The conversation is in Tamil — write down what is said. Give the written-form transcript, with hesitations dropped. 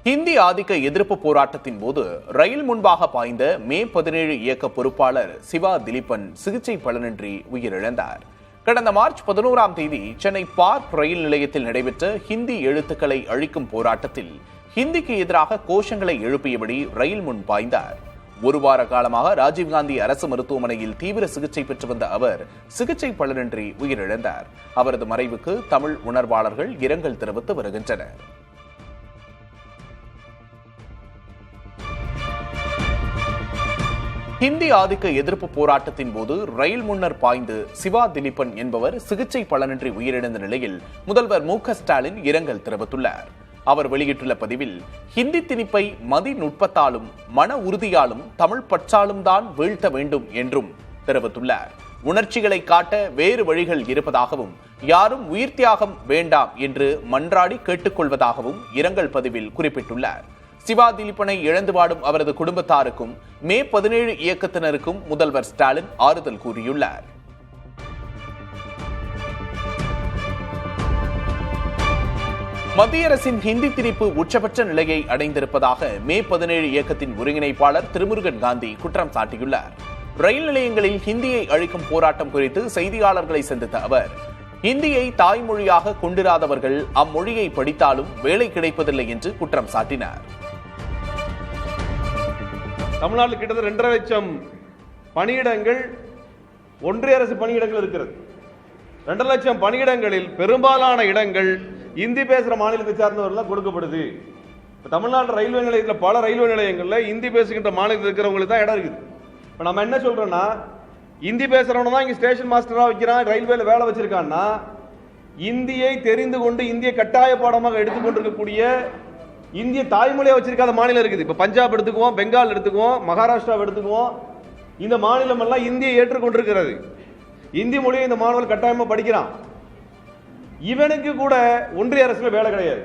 ஹிந்தி ஆதிக்க எதிர்ப்பு போராட்டத்தின் போது ரயில் முன்பாக பாய்ந்த மே 17 இயக்க பொறுப்பாளர் சிவா திலீபன் சிகிச்சை பலனின்றி உயிரிழந்தார். கடந்த மார்ச் 11ஆம் தேதி சென்னை பார்க் ரயில் நிலையத்தில் நடைபெற்ற ஹிந்தி எழுத்துக்களை அழிக்கும் போராட்டத்தில் ஹிந்திக்கு எதிராக கோஷங்களை எழுப்பியபடி ரயில் முன் பாய்ந்தார். ஒரு வார காலமாக ராஜீவ்காந்தி அரசு மருத்துவமனையில் தீவிர சிகிச்சை பெற்று வந்த அவர் சிகிச்சை பலனின்றி உயிரிழந்தார். அவரது மறைவுக்கு தமிழ் உணர்வாளர்கள் இரங்கல் தெரிவித்து வருகின்றனர். ஹிந்தி ஆதிக்க எதிர்ப்பு போராட்டத்தின் போது ரயில் முன்னர் பாய்ந்து சிவா திலீபன் என்பவர் சிகிச்சை பலனின்றி உயிரிழந்த நிலையில் முதல்வர் மு.க.ஸ்டாலின் இரங்கல் தெரிவித்துள்ளார். அவர் வெளியிட்டுள்ள பதிவில், ஹிந்தி திணிப்பை மதி நுட்பத்தாலும் மன உறுதியாலும் தமிழ் பற்றாலும் தான் வீழ்த்த வேண்டும் என்றும் தெரிவித்துள்ளார். உணர்ச்சிகளை காட்ட வேறு வழிகள் இருப்பதாகவும் யாரும் உயிர் தியாகம் வேண்டாம் என்று மன்றாடி கேட்டுக்கொள்வதாகவும் இரங்கல் பதிவில் குறிப்பிட்டுள்ளார். சிவா திலீபனை இழந்து வாடும் அவரது குடும்பத்தாருக்கும் மே 17 இயக்கத்தினருக்கும் முதல்வர் ஸ்டாலின் ஆறுதல் கூறியுள்ளார். மத்திய அரசின் ஹிந்தி திணிப்பு உச்சபட்ச நிலையை அடைந்திருப்பதாக மே 17 இயக்கத்தின் ஒருங்கிணைப்பாளர் திருமுருகன் காந்தி குற்றம் சாட்டியுள்ளார். ரயில் நிலையங்களில் ஹிந்தியை அழிக்கும் போராட்டம் குறித்து செய்தியாளர்களை சந்தித்த அவர், ஹிந்தியை தாய்மொழியாக கொண்டிராதவர்கள் அம்மொழியை படித்தாலும் வேலை கிடைப்பதில்லை என்று குற்றம் சாட்டினார். தமிழ்நாட்டில் கிட்டத்தட்ட 2.5 லட்சம் பணியிடங்கள் ஒன்றிய அரசு பணியிடங்கள் இருக்கிறது. 2 லட்சம் பணியிடங்களில் பெரும்பாலான இடங்கள் இந்தி பேசுற மாநிலத்தை சார்ந்தவர்கள் கொடுக்கப்படுது. தமிழ்நாடு ரயில்வே நிலையத்தில் பல ரயில்வே நிலையங்களில் இந்தி பேசுகின்ற மாநிலத்தில் இருக்கிறவங்களுக்கு தான் இடம் இருக்குது. இப்போ நம்ம என்ன சொல்றோம்னா, இந்தி பேசுறவன தான் இங்கே ஸ்டேஷன் மாஸ்டராக வைக்கிறான், ரயில்வேல வேலை வச்சிருக்கான்னா, இந்தியை தெரிந்து கொண்டு இந்திய கட்டாய பாடமாக எடுத்துக்கொண்டிருக்கக்கூடிய இந்திய தாய்மொழியை வச்சிருக்காத மாநிலம் இருக்குது. இப்போ பஞ்சாப் எடுத்துக்குவோம், பெங்கால் எடுத்துக்குவோம், மகாராஷ்டிரா எடுத்துக்குவோம். இந்த மாநிலம் எல்லாம் இந்தியை ஏற்றுக்கொண்டிருக்கிறது. இந்தி மொழியை இந்த மாணவர்கள் கட்டாயமா படிக்கிறான். இவனுக்கு கூட ஒன்றிய அரசுல வேலை கிடையாது.